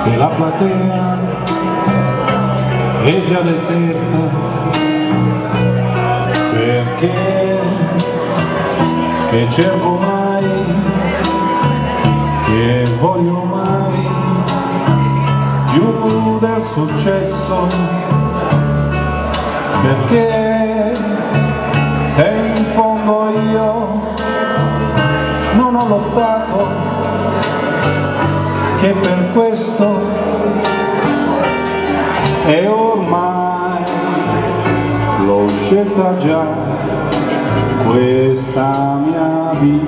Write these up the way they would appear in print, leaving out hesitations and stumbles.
Se la platea è già deserta, perché che cerco mai, che voglio mai più del successo, perché se in fondo io non ho lottato, che per questo e ormai l'ho scelta già questa mia via.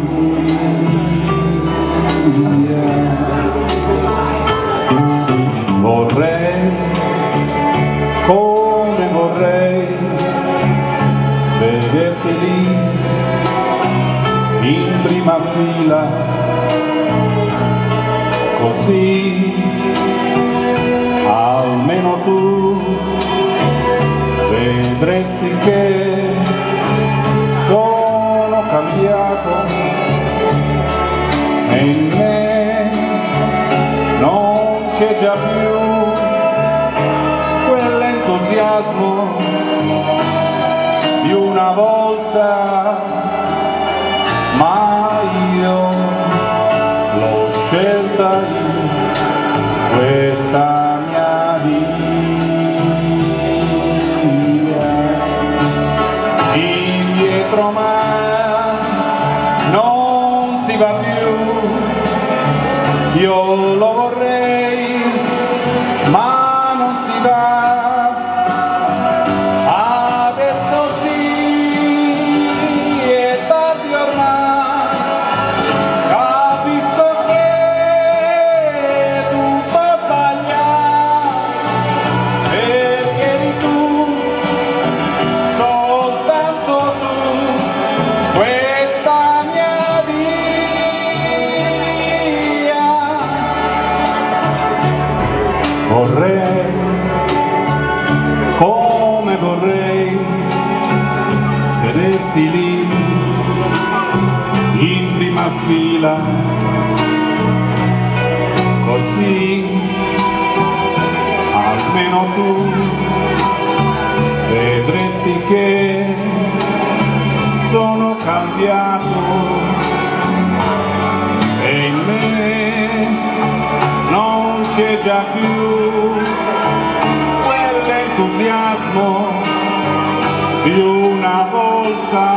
Vorrei, come vorrei, vederti lì in prima fila, così almeno tu vedresti che sono cambiato e in me non c'è già più quell'entusiasmo di una volta, ma io l'ho scelta io questa mia via. Indietro ma non si va più, io lo vorrei ma non si va. Adesso sì, è tardi ormai, capisco che tutto sbagliato, perché eri tu, soltanto tu, questa mia via. Vorrei, come vorrei, vederti lì in prima fila, così almeno tu vedresti che sono cambiato e in me non c'è già più quell'entusiasmo di una volta,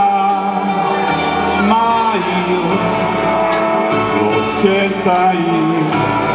ma io l'ho scelta io